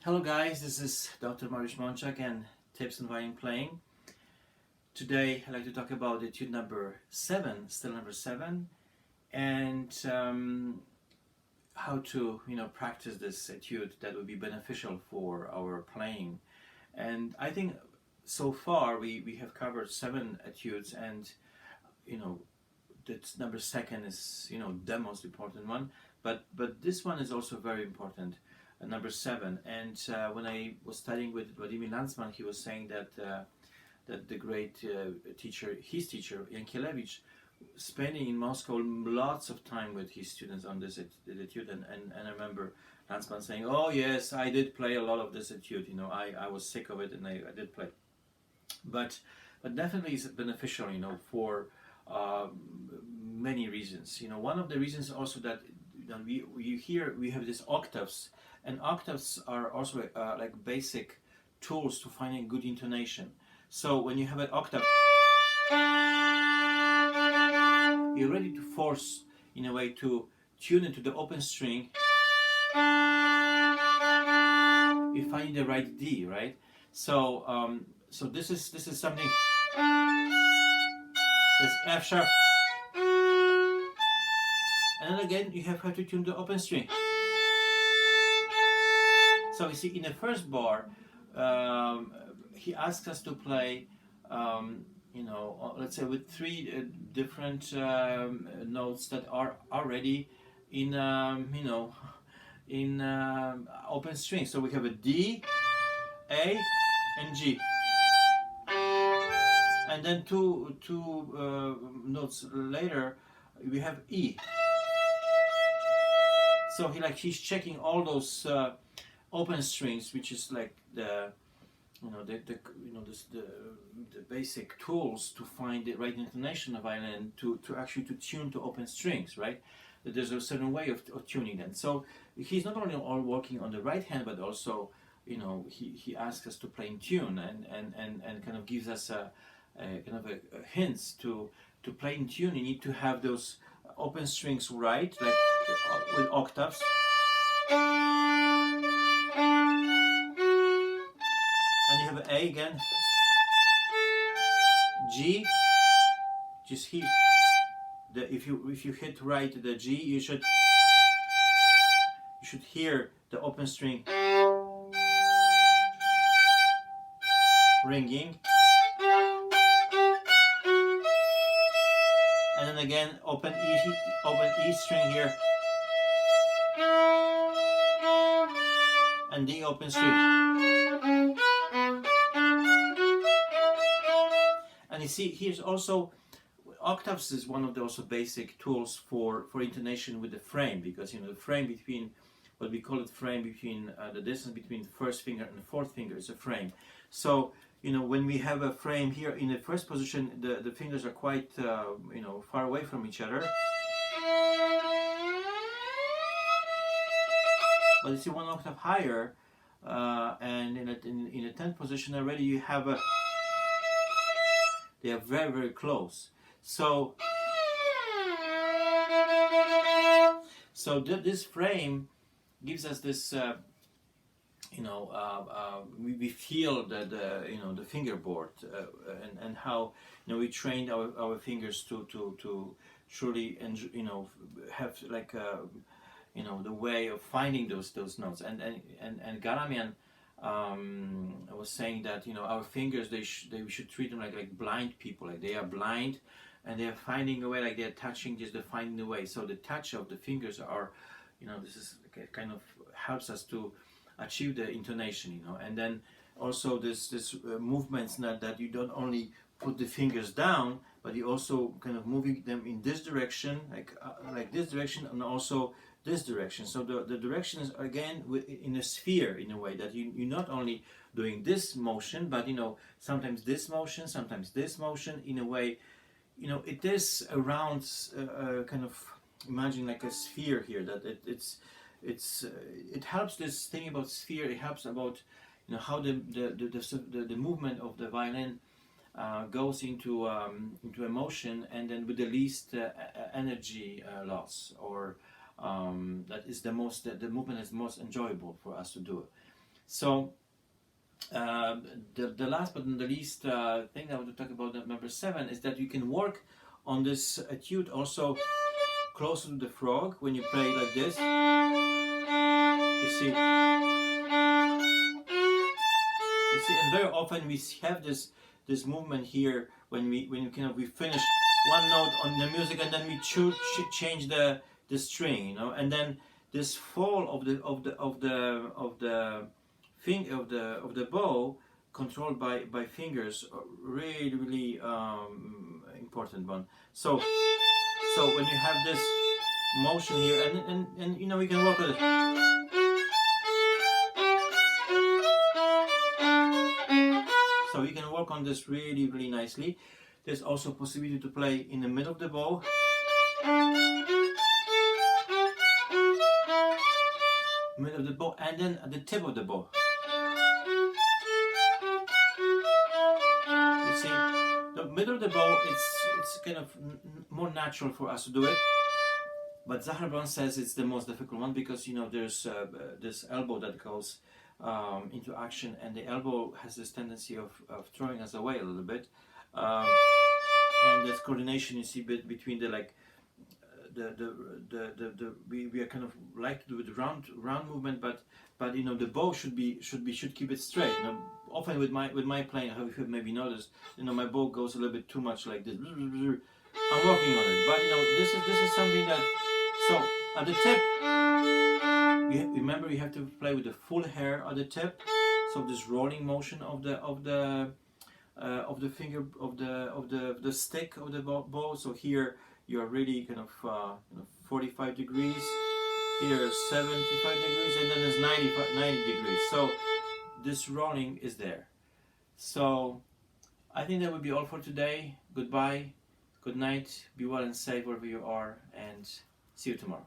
Hello guys, this is Dr. Mariusz Monchak and Tips on Violin Playing. Today I'd like to talk about etude number 7, still number 7, and how to practice this etude that would be beneficial for our playing. And I think so far we have covered 7 etudes, and that number 2 is the most important one, but this one is also very important. Number 7. And when I was studying with Vladimir Lanzmann, he was saying that the great teacher, his teacher Yankelevich, spending in Moscow lots of time with his students on this etude, and I remember Lanzmann saying, "Oh yes, I did play a lot of this etude. I was sick of it, and I did play." But definitely it's beneficial, for many reasons. One of the reasons also that we have these octaves, and octaves are also like basic tools to finding good intonation. So when you have an octave, you're ready to force, in a way, to tune into the open string. You find the right D, right? So so this is something. This F sharp, and then again you have to tune the open string. So you see, in the first bar, he asks us to play, let's say with 3 different notes that are already in, in open string. So we have a D, A, and G, and then two notes later we have E. So he's checking all those open strings, which is like the basic tools to find the right intonation of violin, to actually to tune to open strings, right? There's a certain way of tuning them. So he's not only all working on the right hand, but also he asks us to play in tune, and kind of gives us a kind of a hints to play in tune. You need to have those open strings right, like with octaves. And you have A again, G, just here. If you hit right the G, you should hear the open string ringing, and then again open E string here, and D open string. And you see, here's also octaves is one of the also basic tools for intonation with the frame, because the frame between what we call it frame between the distance between the first finger and the fourth finger is a frame. So when we have a frame here in the first position, the fingers are quite far away from each other. But you see, one octave higher, and in the 10th position already, you have a. They are very, very close. So this frame gives us this. We feel the fingerboard, and how we trained our fingers to truly have like the way of finding those notes, and Galamian was saying that our fingers, we should treat them like blind people, like they are blind, and they are finding a way, like they are touching, just they're finding the way. So the touch of the fingers are, this is kind of helps us to achieve the intonation, and then also this movements that you don't only put the fingers down, but you also kind of moving them in this direction, like this direction, and also this direction. So the direction is again in a sphere, in a way that you're not only doing this motion, but sometimes this motion, sometimes this motion, in a way it is around kind of, imagine like a sphere here, that it helps. This thing about sphere, it helps about how the movement of the violin goes into emotion, and then with the least energy loss, or that is the movement is most enjoyable for us to do. So the last but not the least thing I want to talk about, number 7, is that you can work on this etude also closer to the frog when you play like this. You see, and very often we have this movement here when we finish one note on the music, and then we change the string, you know, and then this fall of the bow, controlled by fingers, really important one. So when you have this motion here, and you know, we can work with it. So you can work on this really nicely. There's also possibility to play in the middle of the bow. Middle of the bow, and then at the tip of the bow. You see, the middle of the bow, it's kind of more natural for us to do it. But Zahar Brown says it's the most difficult one, because you know there's this elbow that goes into action, and the elbow has this tendency of throwing us away a little bit, and there's coordination, you see, between the like we are kind of like to do the round movement, but you know, the bow should keep it straight. You know, often with my playing, if you maybe noticed, you know, my bow goes a little bit too much like this. I'm working on it, but you know, this is something that, so at the tip, remember, you have to play with the full hair at the tip. So this rolling motion of the finger of the stick of the bow. So here you are really kind of 45 degrees. Here 75 degrees, and then there's 90 degrees. So this rolling is there. So I think that would be all for today. Goodbye, good night, be well and safe wherever you are, and see you tomorrow.